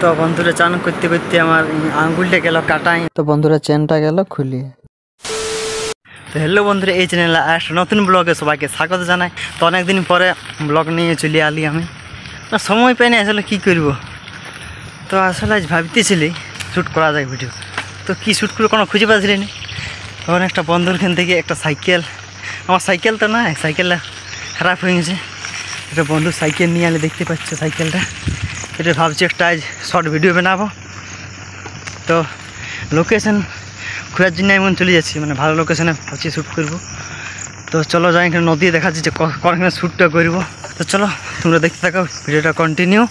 তো বন্ধুরা চান করতে করতে আমার আঙ্গুলটা গেল কাটাই। তো বন্ধুরা চেনটা গেল খুলিয়ে। তো হ্যালো বন্ধুরা, এই চ্যানেলে একটা নতুন ব্লগে সবাইকে স্বাগত জানাই। তো অনেকদিন পরে ব্লগ নিয়ে চলে আলি আমি, না সময় পাই না আসলে কী করব। তো আসলে আজ ভাবতেছিলি শ্যুট করা যায় ভিডিও, তো কী শ্যুট করে কোনো খুঁজে পাচ্ছিলি না। তখন একটা বন্ধুর খান থেকে একটা সাইকেল, আমার সাইকেল তো না, সাইকেলটা খারাপ হয়ে গেছে। একটা বন্ধু সাইকেল নিয়ে আলে দেখতে পাচ্ছ সাইকেলটা, এটা ভাবছি একটা আজ শর্ট ভিডিও বানাবো। তো লোকেশন খোঁজার জন্য এমন চলে যাচ্ছি, মানে ভালো লোকেশনে ভাবছি শ্যুট করবো। তো চলো যাই, এখানে নদী দেখাচ্ছি যে কখনো শ্যুটটা করবো। তো চলো তোমরা দেখতে থাকো ভিডিওটা কন্টিনিউ,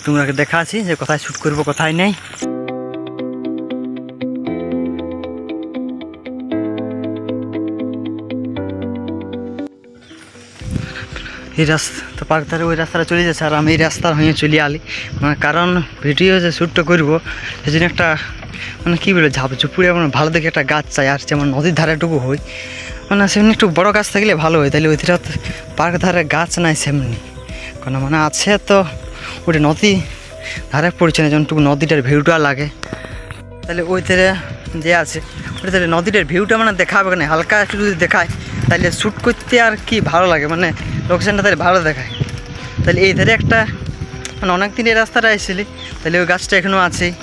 তোমরাকে দেখাচ্ছি যে কোথায় শ্যুট করবো কোথায় নেই। এই রাস্তা তো পার্ক ধারে ওই রাস্তাটা চলে যাচ্ছে, আর আমি এই রাস্তার হয়ে চলে আলি, মানে কারণ ভিডিও যে শ্যুটটা করবো সেই জন্য একটা মানে কী বলে ঝাপঝুপুরে মানে ভালো দেখে একটা গাছ চাই। আর যেমন নদীর ধারেটুকু হই, মানে সেমনি একটু বড়ো গাছ থাকলে ভালো হয়। তাহলে ওই ধারে পার্ক ধারে গাছ নাই সেমনি কোনো, মানে আছে তো ওটা নদী ধারে পড়ছে না, যেমনটুকু নদীটার ভিউটা লাগে। তাহলে ওই ধারে যে আছে ওটা তাহলে নদীটার ভিউটা মানে দেখাবে না, হালকা একটু যদি দেখায় তাহলে শ্যুট করতে আর কি ভালো লাগে, মানে লোকেশনটা তাহলে ভালো দেখায়। তাহলে এই ধারে একটা মানে অনেক দিন এই রাস্তাটা এসেছিলি, তাহলে ওই গাছটা এখনও আছেই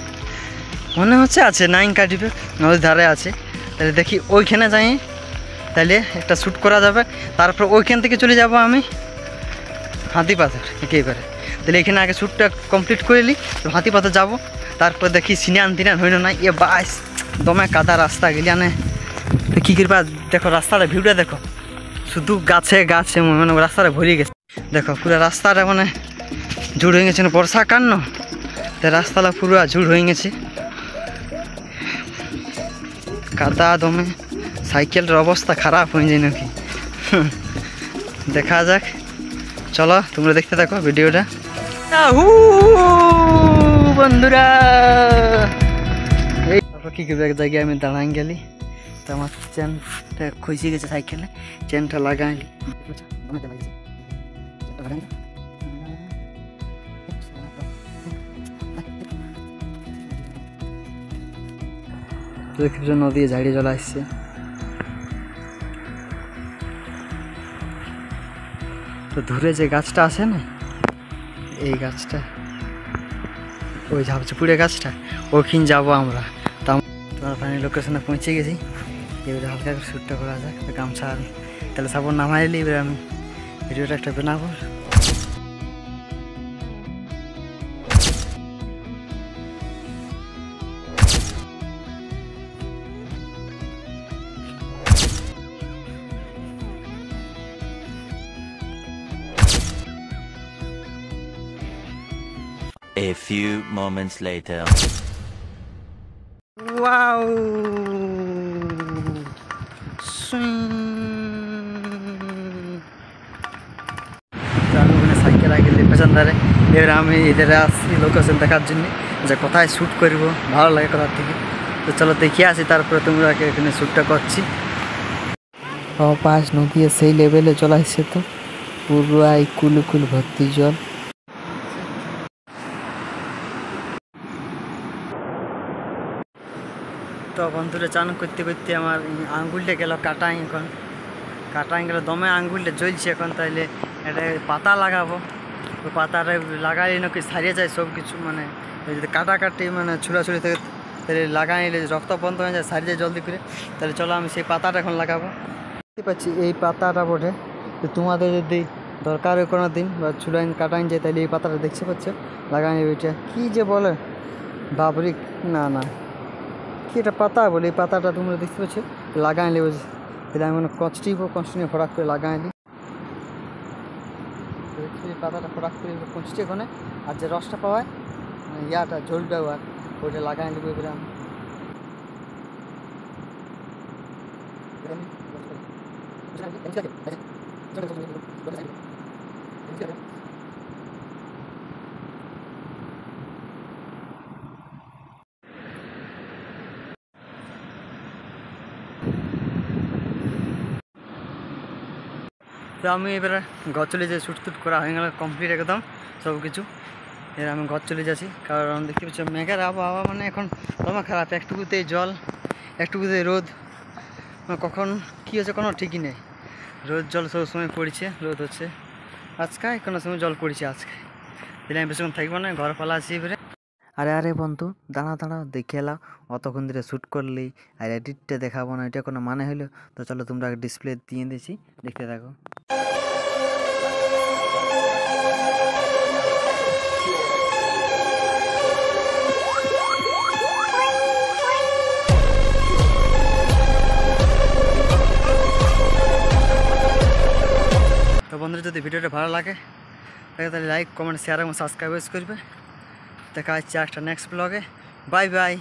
মনে হচ্ছে, আছে নাইন কাটিবে নদীর ধারে আছে। তাহলে দেখি ওইখানে যাই, তাহলে একটা শ্যুট করা যাবে। তারপর ওইখান থেকে চলে যাব আমি হাতিপাথর একেবারে। তাহলে এখানে আগে শ্যুটটা কমপ্লিট করে নিই, হাতিপাথর যাবো। তারপর দেখি সিনান তিনান হইল না, ইয়ে বাস দমে কাদা রাস্তা গেলি আনে। তো কী করবা, দেখো রাস্তাটা ভিউটা দেখো, শুধু গাছে গাছে মানে রাস্তাটা ভরিয়ে গেছে। দেখো পুরো রাস্তাটা মানে ঝুড় হয়ে গেছে, বর্ষাকাল না, তাই রাস্তাটা পুরো ঝুড় হয়ে গেছে কাদা দমে, সাইকেলের অবস্থা খারাপ হয়ে যায় নাকি। দেখা যাক, চলো তোমরা দেখতে থাকো ভিডিওটা। বন্ধুরা এই কী করবে, এক জায়গায় আমি দাঁড়ান গেলি, তো আমার চেনটা খসে গেছে সাইকেলে, চেনটা লাগাইলি নদী ঝাড়িয়ে চলে আসছে। তো দূরে যে গাছটা আছে না, এই গাছটা ওই ঝাপঝুপুরে গাছটা, ওখানে যাবো আমরা। তো তোমার ফাইনাল লোকেশনে পৌঁছে গেছি, এবারে হালকা করে শ্যুটটা করা যাক। তো গামছা আমি তাহলে সাপোর্ট নামাইলে এবারে আমি ভিডিওটা একটা বানাবো। A few moments later. Wow! Cycle আগে পেছন ধারে, এবার আমি এদের আসছি লোকেশন দেখার জন্য যে কোথায় শ্যুট করব, ভালো লাগে কোথার থেকে। তো চলো দেখে আসি, তারপরে তোমরা এখানে শ্যুটটা করছি। পাশ নদী সেই লেভেলে চলে আসছে, তো পুরো কুল ভর্তি জল। তো বন্ধুরা চান করতে করতে আমার আঙ্গুলটা গেল কাটাই, এখন কাটাই গেল দমে আঙ্গুলটা জ্বলছে এখন। তাইলে এটা পাতা লাগাবো, তো পাতাটা লাগাইলে নাকি সারিয়ে যায় সব কিছু, মানে যদি কাটাকাটি মানে ছুড়াছুড়ি থেকে তাহলে লাগাইলে রক্ত বন্ধ হয়ে যায়, সারিয়ে যায় জলদি করে। তাহলে চলো আমি সেই পাতাটা এখন লাগাবো। দেখতে পাচ্ছি এই পাতাটা বটে, তো তোমাদের যদি দরকার হয় কোনো দিন বা ছুড়াইন কাটাইন যায়, তাহলে এই পাতাটা দেখতে পাচ্ছ লাগাই, ওইটা কী যে বলে বাবরিক না কি এটা পাতা বলে, এই পাতাটা তোমরা দেখতে পাচ্ছ লাগাই নেবে। তাহলে আমি মানে কনস্টিনিউ ফরাক করে লাগাই নিই, পাতাটা ফরাক করে কনস্টি এখানে, আর যে রসটা পাওয়ায় ইয়াটা ঝোলটা আর ওইটা লাগাই নেবো। এবারে আমি তো আমি এবারে গছলে যে শ্যুট টুট করা হয়ে গেল কমপ্লিট একদম সব কিছু। এর আমি ঘর চলে যাচ্ছি, কারণ দেখতে পাচ্ছি মেঘের আবহাওয়া মানে এখন দমে খারাপ। একটুকুতেই জল, একটুকুতেই রোদ, কখন কী হচ্ছে কোনো ঠিকই নেই। রোদ জল সব সময় পড়ছে, রোদ হচ্ছে আজকে, কোনো সময় জল পড়ছে আজকে। দিলে আমি বেশিক্ষণ থাকবো না, ঘর পালা আছি এবারে। আরে বন্ধু দাঁড়াও দেখে এলাও, অতক্ষণ ধরে শ্যুট করলি আর এডিটটা দেখাবো না, এটা কোনো মানে হলো? তো চলো তোমরা ডিসপ্লে দিয়ে দিয়েছি, দেখতে থাকো। তো বন্ধুরা যদি ভিডিওটা ভালো লাগে তাহলে লাইক, কমেন্ট, শেয়ার এবং সাবস্ক্রাইব করবে। দেখা হচ্ছে একটা নেক্সট ব্লগে। Bye bye.